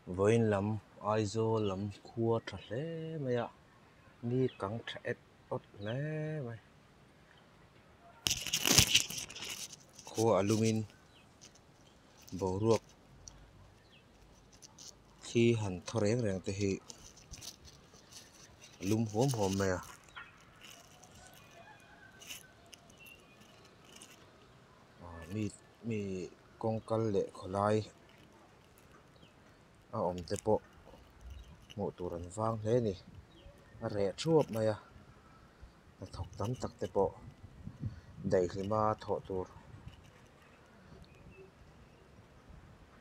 với lắm ai zo lắm khua thật lẽ mày ạ mi cắn chết ớt lẽ mày khua alumin bầu ruột khi hẳn thọ rèn rèn thì lum hóm mày à mi mi con cal lệ khó lai te po một tuần vang thế nè rẻ chuột mày à thọc tắm tắc te po đầy thì mà thọ tur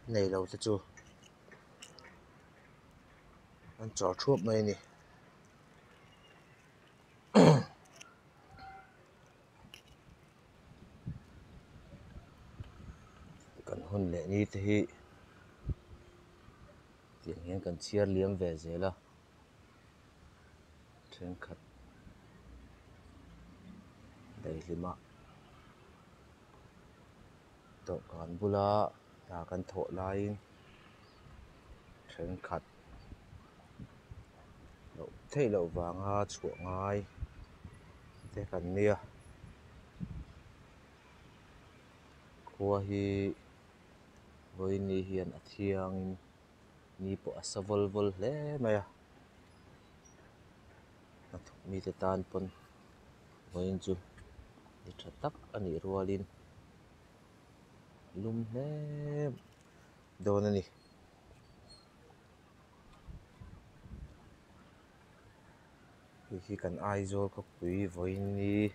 này lâu te chu anh trò chuột mày nè cần hôn lệ như thế tiếng hiền cần chia liếm về dễ là trên khát đầy thì mà tổ còn bula là cần thọ lại trên khát thế lậu vàng ha chuộng ngay thế cần nia khua hi với ni hiền thiang ni po sa vol vol le maya mi te tan pon với chu ni tha tak ani rualin lum le don ani khi cần ai zo có quý với ni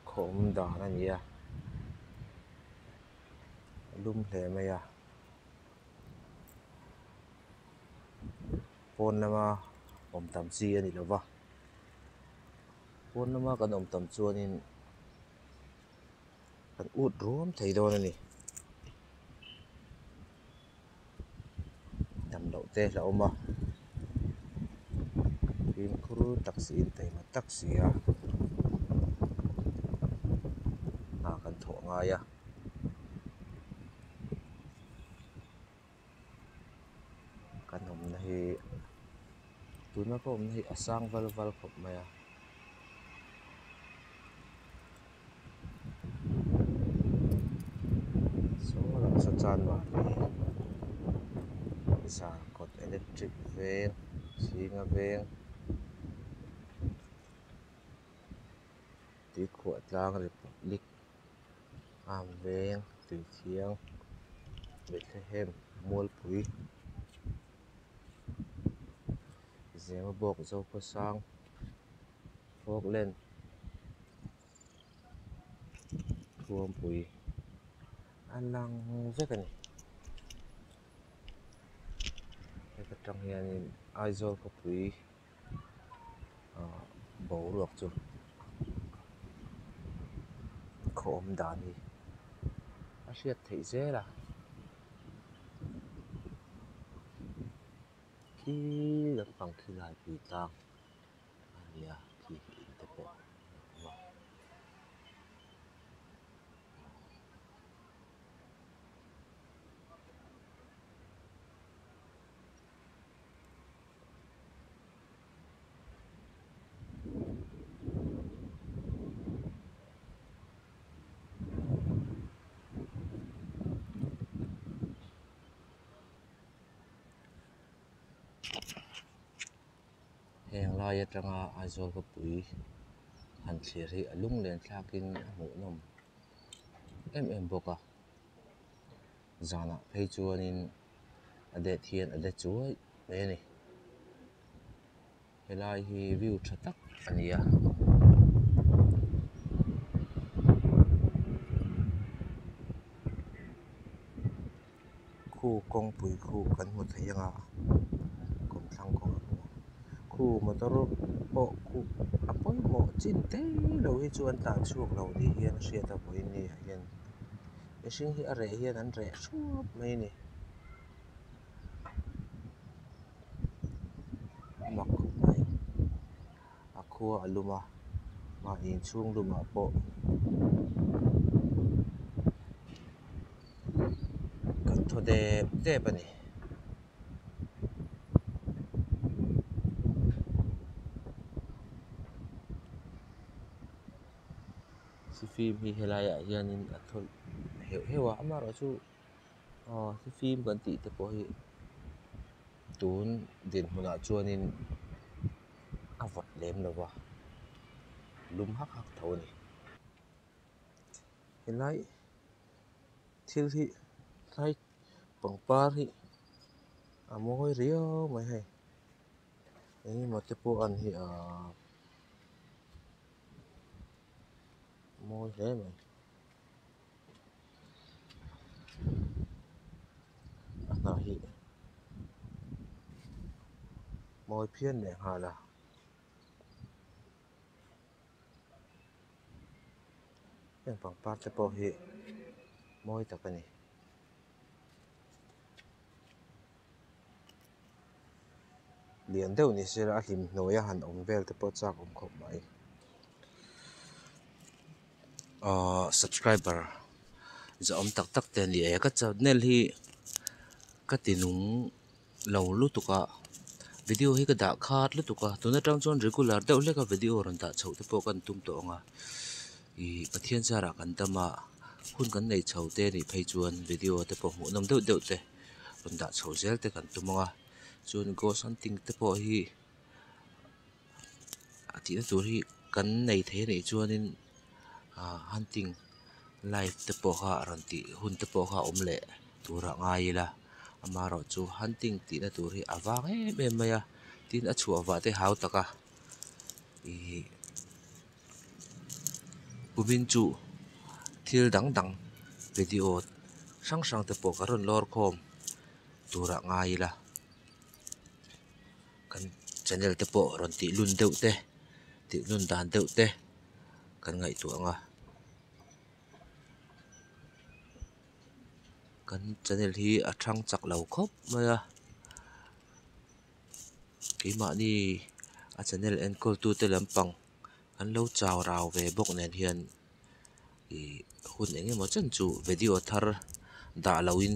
khom da na nia lum le maya pon lama tam chi ani lova pon lama kan tam chuanin kan ut rom thei don ani tam lo te la oma pin khuru taxi in te ma taxi a kan tho nga ya kan hom na hi tuna ko hom na hi asang val val khop maya so la sa chan wa sa cột electric ven singa ven tí khua tlang republic am ven tùy thiang Bethlehem mual pui zema bok zo ko sang Falkland thuam pui alang vek ani cái trong hian ai zo ko pui bầu ruột chu khom dan hi a hriat thei zela khi lampang khi lai pui tang ania khi in te po heng lai atanga aizol ko pui han thlir hi alung len thlakin a hmuh nawm em boka zana phei chuanin ade thian ade chuai mai ani helai hi view tha tak ania khu kong pui khu kan hmu thei anga kom thlang kong khu motor po khu apoi mo chin te lo hi chuan tlan chuak lo ni hian hriat a voi ni hian mihring hi a re hian an re thup mai ni mak mai a khua aluma ma in chung luma po thode te bani si phim hi helaya hianin athol hewa amaro chu si phim kan ti te po hi tun din huna chuanin avot lem lawa lum hak hak thoni helai thil hi thai pangpar hi amoi rio mai hai ei mate po an hi moi hle mai na hi moi phian ne hala en pangpar te po hi moi takani lian deuh ni sira a hlim hnuaia han awm vel te pawh chak awm khawp mai subscriber za om tak tak te ni e ka channel hi ka tinung lo lutuka video hi ka da khat lutuka tuna tang chon regular deuh hleka video ron da chho te pawh kan tum to anga I pathian chara kan tama hun kan nei chho te ni phei chuan video te pawh hmuh nam deuh deuh te ron da chho zel te kan tum anga chuan ghost hunting te pawh hi ati na tur hi kan nei the nei chuanin hunting live te pawh kha ron ti hun te pawh kha awm le tura ngai la amaro chu hunting ti na tur hi awang em maya tin a chu awa te hau taka I pumin chu thil dang dang video sang sang te pawh ka ron lor khom tura ngai la kan channel te pawh ron ti lun deuh te ti lun dan deuh te kan ngai tu anga kan channel hi a thang chak lo khop maya keima ni a channel enkol tu te lampang kan lo chaw raw ve bok nen hian I hun enge mo chan chu video thar da lawin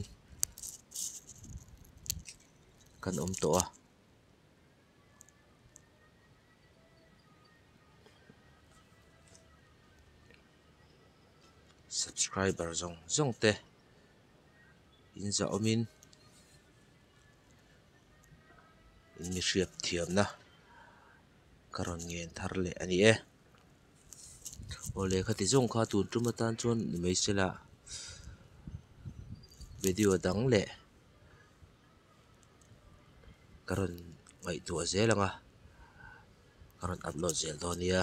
kan om to a subscriber zong te in za omin in mi hriap thiam na karon ngen thar le ani e ole khati zong kha tun tuma tan chon mei sela video dang le karon ngai tu zelanga karon upload zel donia